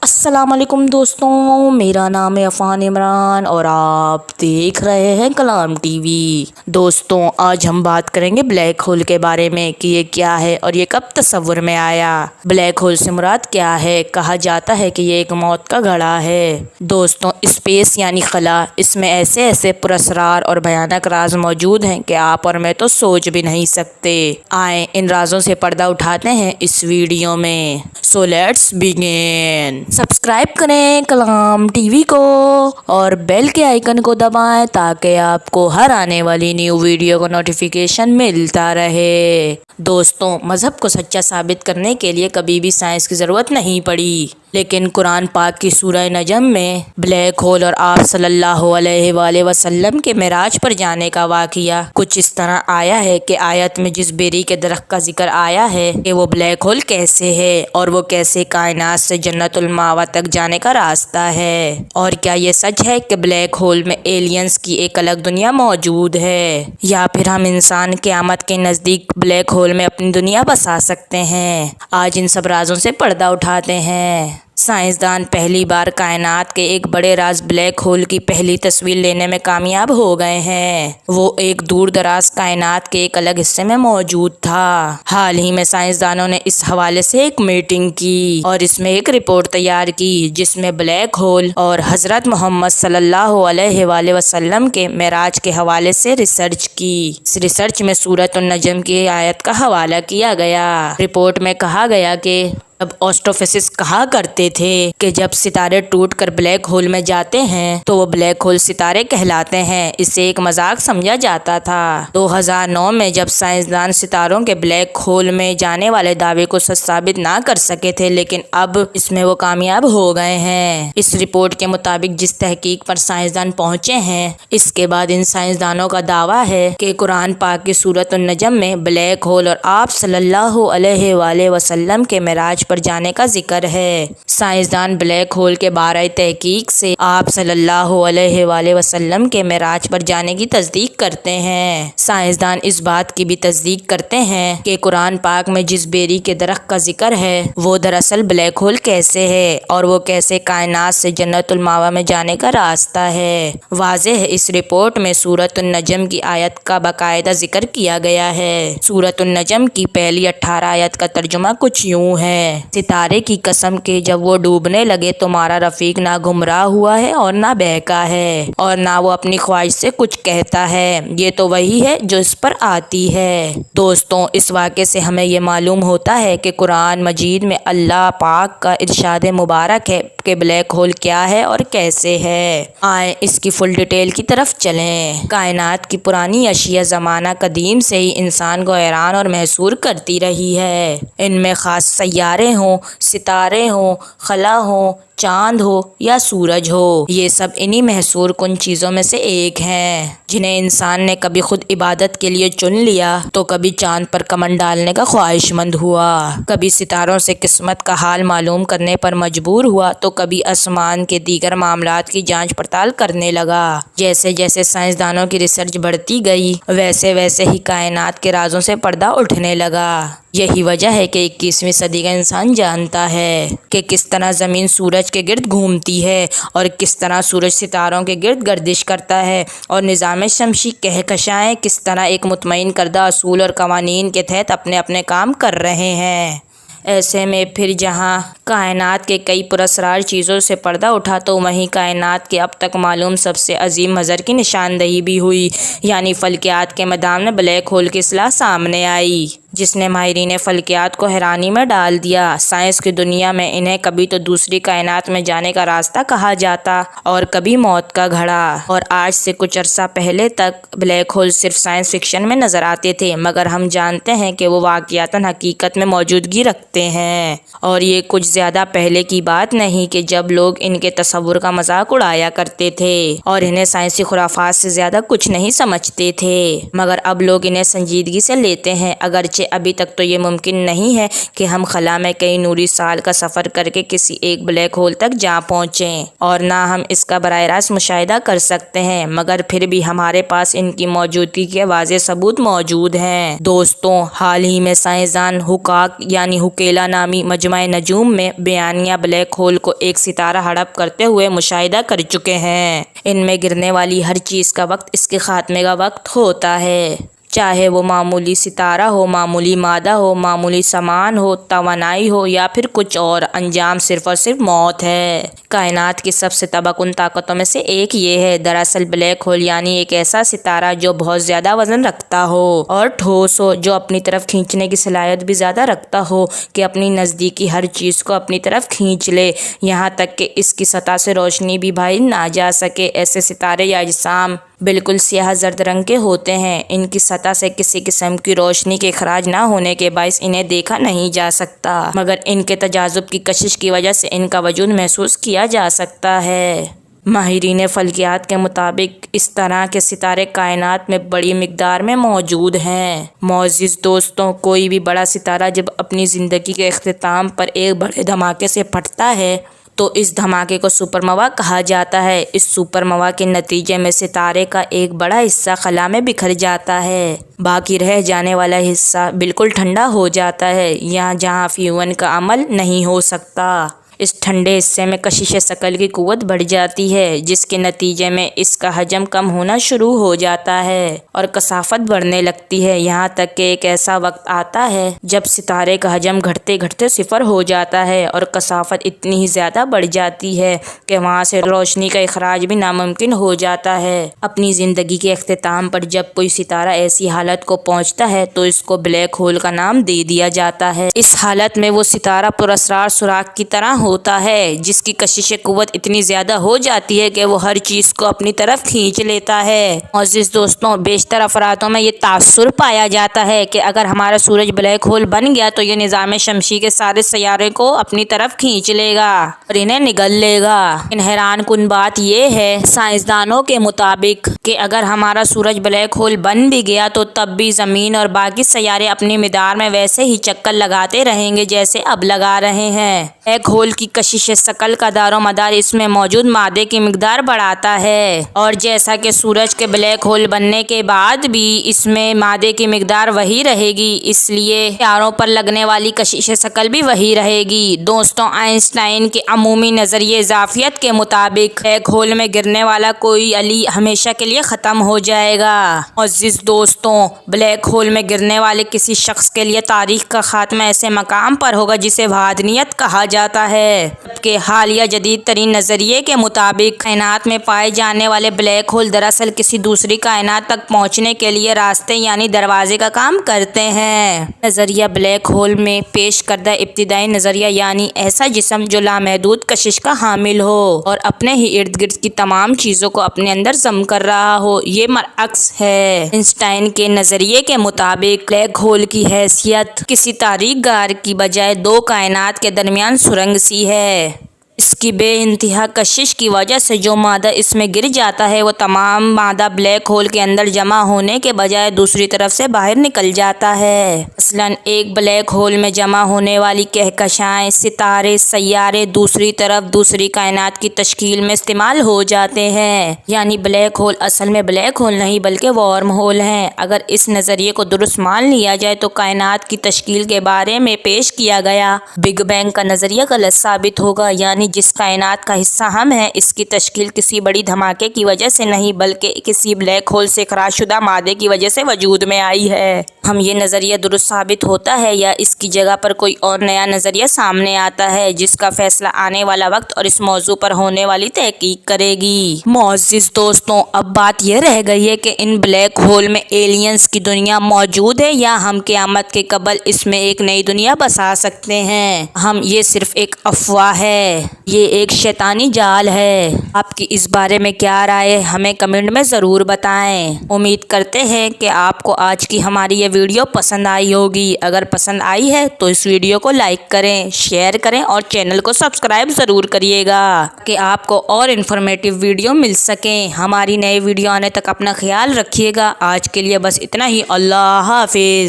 السلام علیکم دوستوں، میرا نام ہے عفان عمران اور آپ دیکھ رہے ہیں کلام ٹی وی۔ دوستوں، آج ہم بات کریں گے بلیک ہول کے بارے میں کہ یہ کیا ہے اور یہ کب تصور میں آیا۔ بلیک ہول سے مراد کیا ہے؟ کہا جاتا ہے کہ یہ ایک موت کا گڑھا ہے۔ دوستوں، اسپیس یعنی خلا، اس میں ایسے پراسرار اور بھیانک راز موجود ہیں کہ آپ اور میں تو سوچ بھی نہیں سکتے۔ آئیں ان رازوں سے پردہ اٹھاتے ہیں اس ویڈیو میں۔ So let's begin. سبسکرائب کریں کلام ٹی وی کو اور بیل کے آئیکن کو دبائیں تاکہ آپ کو ہر آنے والی نیو ویڈیو کا نوٹیفیکیشن ملتا رہے۔ دوستوں، مذہب کو سچا ثابت کرنے کے لیے کبھی بھی سائنس کی ضرورت نہیں پڑی، لیکن قرآن پاک کی سورہ نجم میں بلیک ہول اور آپ صلی اللہ علیہ وآلہ وسلم کے معراج پر جانے کا واقعہ کچھ اس طرح آیا ہے کہ آیت میں جس بیری کے درخت کا ذکر آیا ہے کہ وہ بلیک ہول کیسے ہے اور وہ کیسے کائنات سے جنت المأویٰ تک جانے کا راستہ ہے، اور کیا یہ سچ ہے کہ بلیک ہول میں ایلینز کی ایک الگ دنیا موجود ہے، یا پھر ہم انسان قیامت کے نزدیک بلیک ہول میں اپنی دنیا بسا سکتے ہیں۔ آج ان سب رازوں سے پردہ اٹھاتے ہیں۔ سائنسدان پہلی بار کائنات کے ایک بڑے راز بلیک ہول کی پہلی تصویر لینے میں کامیاب ہو گئے ہیں۔ وہ ایک دور دراز کائنات کے ایک الگ حصے میں موجود تھا۔ حال ہی میں سائنسدانوں نے اس حوالے سے ایک میٹنگ کی اور اس میں ایک رپورٹ تیار کی جس میں بلیک ہول اور حضرت محمد صلی اللہ علیہ وآلہ وسلم کے معراج کے حوالے سے ریسرچ کی۔ اس ریسرچ میں سورۃ النجم کی آیت کا حوالہ کیا گیا۔ رپورٹ میں کہا گیا کہ جب ایسٹروفزسٹ کہا کرتے تھے کہ جب ستارے ٹوٹ کر بلیک ہول میں جاتے ہیں تو وہ بلیک ہول ستارے کہلاتے ہیں، اسے ایک مذاق سمجھا جاتا تھا۔ 2009 میں جب سائنسدان ستاروں کے بلیک ہول میں جانے والے دعوے کو سچ ثابت نہ کر سکے تھے، لیکن اب اس میں وہ کامیاب ہو گئے ہیں۔ اس رپورٹ کے مطابق جس تحقیق پر سائنسدان پہنچے ہیں، اس کے بعد ان سائنسدانوں کا دعویٰ ہے کہ قرآن پاک کی سورۃ النجم میں بلیک ہول اور آپ صلی اللہ علیہ وآلہ وسلم کے معراج پر جانے کا ذکر ہے۔ سائنسدان بلیک ہول کے بارے تحقیق سے آپ صلی اللہ علیہ وآلہ وسلم کے معراج پر جانے کی تصدیق کرتے ہیں۔ سائنسدان اس بات کی بھی تصدیق کرتے ہیں کہ قرآن پاک میں جس بیری کے درخت کا ذکر ہے وہ دراصل بلیک ہول کیسے ہے اور وہ کیسے کائنات سے جنت المأویٰ میں جانے کا راستہ ہے۔ واضح ہے، اس رپورٹ میں سورۃ النجم کی آیت کا باقاعدہ ذکر کیا گیا ہے۔ سورۃ النجم کی پہلی 18 آیت کا ترجمہ کچھ یوں ہے: ستارے کی قسم کہ جب وہ ڈوبنے لگے تمہارا رفیق نہ گمراہ ہوا ہے اور نہ بہکا ہے اور نہ وہ اپنی خواہش سے کچھ کہتا ہے، یہ تو وہی ہے جو اس پر آتی ہے۔ دوستوں، اس واقعے سے ہمیں یہ معلوم ہوتا ہے کہ قرآن مجید میں اللہ پاک کا ارشاد مبارک ہے کہ بلیک ہول کیا ہے اور کیسے ہے۔ آئیں اس کی فل ڈیٹیل کی طرف چلیں۔ کائنات کی پرانی اشیاء زمانہ قدیم سے ہی انسان کو حیران اور محصور کرتی رہی ہے۔ ان میں خاص سیارے ہوں، ستارے ہوں، خلا ہوں، چاند ہو یا سورج ہو، یہ سب انہی محصور کن چیزوں میں سے ایک ہیں جنہیں انسان نے کبھی خود عبادت کے لیے چن لیا تو کبھی چاند پر کمن ڈالنے کا خواہش مند ہوا، کبھی ستاروں سے قسمت کا حال معلوم کرنے پر مجبور ہوا تو کبھی آسمان کے دیگر معاملات کی جانچ پڑتال کرنے لگا۔ جیسے جیسے سائنسدانوں کی ریسرچ بڑھتی گئی ویسے ویسے ہی کائنات کے رازوں سے پردہ اٹھنے لگا۔ یہی وجہ ہے کہ 21ویں صدی کا انسان جانتا ہے کہ کس طرح زمین سورج کے گرد گھومتی ہے اور کس طرح سورج ستاروں کے گرد گردش کرتا ہے، اور نظام شمسی کہکشائیں کس طرح ایک مطمئن کردہ اصول اور قوانین کے تحت اپنے اپنے کام کر رہے ہیں۔ ایسے میں پھر جہاں کائنات کے کئی پراسرار چیزوں سے پردہ اٹھا تو وہیں کائنات کے اب تک معلوم سب سے عظیم مظہر کی نشاندہی بھی ہوئی، یعنی فلکیات کے میدان میں بلیک ہول کی اصطلاح سامنے آئی، جس نے ماہرین فلکیات کو حیرانی میں ڈال دیا۔ سائنس کی دنیا میں انہیں کبھی تو دوسری کائنات میں جانے کا راستہ کہا جاتا اور کبھی موت کا گھڑا، اور آج سے کچھ عرصہ پہلے تک بلیک ہول صرف سائنس فکشن میں نظر آتے تھے، مگر ہم جانتے ہیں کہ وہ واقعتاً حقیقت میں موجودگی رکھتے ہیں، اور یہ کچھ زیادہ پہلے کی بات نہیں کہ جب لوگ ان کے تصور کا مذاق اڑایا کرتے تھے اور انہیں سائنسی خرافات سے زیادہ کچھ نہیں سمجھتے تھے، مگر اب لوگ انہیں سنجیدگی سے لیتے ہیں، اگرچہ ابھی تک تو یہ ممکن نہیں ہے کہ ہم خلا میں کئی نوری سال کا سفر کر کے کسی ایک بلیک ہول تک جا پہنچیں اور نہ ہم اس کا براہ راست مشاہدہ کر سکتے ہیں، مگر پھر بھی ہمارے پاس ان کی موجودگی کے واضح ثبوت موجود ہیں۔ دوستوں، حال ہی میں سائنسدان حقاق یعنی حکیلا نامی مجمع نجوم میں بیانیہ بلیک ہول کو ایک ستارہ ہڑپ کرتے ہوئے مشاہدہ کر چکے ہیں۔ ان میں گرنے والی ہر چیز کا وقت اس کے خاتمے کا وقت ہوتا ہے، چاہے وہ معمولی ستارہ ہو، معمولی مادہ ہو، معمولی سامان ہو، توانائی ہو یا پھر کچھ اور، انجام صرف اور صرف موت ہے۔ کائنات کی سب سے تابع کن طاقتوں میں سے ایک یہ ہے۔ دراصل بلیک ہول یعنی ایک ایسا ستارہ جو بہت زیادہ وزن رکھتا ہو اور ٹھوس ہو، جو اپنی طرف کھینچنے کی صلاحیت بھی زیادہ رکھتا ہو کہ اپنی نزدیکی ہر چیز کو اپنی طرف کھینچ لے، یہاں تک کہ اس کی سطح سے روشنی بھی باہر نہ جا سکے۔ ایسے ستارے یا اجسام بالکل سیاہ زرد رنگ کے ہوتے ہیں۔ ان کی سطح سے کسی قسم کی روشنی کے اخراج نہ ہونے کے باعث انہیں دیکھا نہیں جا سکتا، مگر ان کے تجاذب کی کشش کی وجہ سے ان کا وجود محسوس کیا جا سکتا ہے۔ ماہرین فلکیات کے مطابق اس طرح کے ستارے کائنات میں بڑی مقدار میں موجود ہیں۔ معزز دوستوں، کوئی بھی بڑا ستارہ جب اپنی زندگی کے اختتام پر ایک بڑے دھماکے سے پھٹتا ہے تو اس دھماکے کو سپر نووا کہا جاتا ہے۔ اس سپر نووا کے نتیجے میں ستارے کا ایک بڑا حصہ خلا میں بکھر جاتا ہے، باقی رہ جانے والا حصہ بالکل ٹھنڈا ہو جاتا ہے، جہاں فیون کا عمل نہیں ہو سکتا۔ اس ٹھنڈے حصے میں کشش ثقل کی قوت بڑھ جاتی ہے، جس کے نتیجے میں اس کا حجم کم ہونا شروع ہو جاتا ہے اور کثافت بڑھنے لگتی ہے، یہاں تک کہ ایک ایسا وقت آتا ہے جب ستارے کا حجم گھٹتے گھٹتے صفر ہو جاتا ہے اور کثافت اتنی ہی زیادہ بڑھ جاتی ہے کہ وہاں سے روشنی کا اخراج بھی ناممکن ہو جاتا ہے۔ اپنی زندگی کے اختتام پر جب کوئی ستارہ ایسی حالت کو پہنچتا ہے تو اس کو بلیک ہول کا نام دے دیا جاتا ہے۔ اس حالت میں وہ ستارہ پراسرار سوراخ کی طرح ہوتا ہے، جس کی کشش قوت اتنی زیادہ ہو جاتی ہے کہ وہ ہر چیز کو اپنی طرف کھینچ لیتا ہے۔ معزز دوستوں، بیشتر افرادوں میں یہ تاثر پایا جاتا ہے کہ اگر ہمارا سورج بلیک ہول بن گیا تو یہ نظام شمسی کے سارے سیارے کو اپنی طرف کھینچ لے گا اور انہیں نگل لے گا۔ لیکن حیران کن بات یہ ہے، سائنسدانوں کے مطابق، کہ اگر ہمارا سورج بلیک ہول بن بھی گیا تو تب بھی زمین اور باقی سیارے اپنی مدار میں ویسے ہی چکر لگاتے رہیں گے جیسے اب لگا رہے ہیں۔ بلیک ہول کی کشش ثقل کا دار و مدار اس میں موجود مادے کی مقدار بڑھاتا ہے، اور جیسا کہ سورج کے بلیک ہول بننے کے بعد بھی اس میں مادے کی مقدار وہی رہے گی، اس لیے سیاروں پر لگنے والی کشش ثقل بھی وہی رہے گی۔ دوستوں، آئنسٹائن کے عمومی نظریہ اضافیت کے مطابق بلیک ہول میں گرنے والا کوئی علی ہمیشہ کے لیے ختم ہو جائے گا۔ معزز دوستوں، بلیک ہول میں گرنے والے کسی شخص کے لیے تاریخ کا خاتمہ ایسے مقام پر ہوگا جسے وحدانیت کہا جاتا ہے، جبکہ حالیہ جدید ترین نظریے کے مطابق کائنات میں پائے جانے والے بلیک ہول دراصل کسی دوسری کائنات تک پہنچنے کے لیے راستے یعنی دروازے کا کام کرتے ہیں۔ نظریہ بلیک ہول میں پیش کردہ ابتدائی نظریہ یعنی ایسا جسم جو لامحدود کشش کا حامل ہو اور اپنے ہی ارد گرد کی تمام چیزوں کو اپنے اندر ضم کر رہا ہو، یہ برعکس ہے۔ آئنسٹائن کے نظریے کے مطابق بلیک ہول کی حیثیت کسی تاریک غار کی بجائے دو کائنات کے درمیان سرنگ سی ہے۔ اس کی بے انتہا کشش کی وجہ سے جو مادہ اس میں گر جاتا ہے وہ تمام مادہ بلیک ہول کے اندر جمع ہونے کے بجائے دوسری طرف سے باہر نکل جاتا ہے۔ مثلاً ایک بلیک ہول میں جمع ہونے والی کہکشائیں، ستارے، سیارے دوسری طرف دوسری کائنات کی تشکیل میں استعمال ہو جاتے ہیں، یعنی بلیک ہول اصل میں بلیک ہول نہیں بلکہ ورم ہول ہیں۔ اگر اس نظریے کو درست مان لیا جائے تو کائنات کی تشکیل کے بارے میں پیش کیا گیا بگ بینگ کا نظریہ غلط ثابت ہوگا، یعنی جس کائنات کا حصہ ہم ہیں اس کی تشکیل کسی بڑی دھماکے کی وجہ سے نہیں بلکہ کسی بلیک ہول سے اخراج شدہ مادے کی وجہ سے وجود میں آئی ہے۔ ہم یہ نظریہ درست ثابت ہوتا ہے یا اس کی جگہ پر کوئی اور نیا نظریہ سامنے آتا ہے، جس کا فیصلہ آنے والا وقت اور اس موضوع پر ہونے والی تحقیق کرے گی۔ معزز دوستوں، اب بات یہ رہ گئی ہے کہ ان بلیک ہول میں ایلینز کی دنیا موجود ہے یا ہم قیامت کے قبل اس میں ایک نئی دنیا بسا سکتے ہیں۔ یہ صرف ایک افواہ ہے، یہ ایک شیطانی جال ہے۔ آپ کی اس بارے میں کیا رائے ہے؟ ہمیں کمنٹ میں ضرور بتائیں۔ امید کرتے ہیں کہ آپ کو آج کی ہماری یہ ویڈیو پسند آئی ہوگی۔ اگر پسند آئی ہے تو اس ویڈیو کو لائک کریں، شیئر کریں اور چینل کو سبسکرائب ضرور کریے گا کہ آپ کو اور انفارمیٹیو ویڈیو مل سکیں۔ ہماری نئی ویڈیو آنے تک اپنا خیال رکھیے گا۔ آج کے لیے بس اتنا ہی۔ اللہ حافظ۔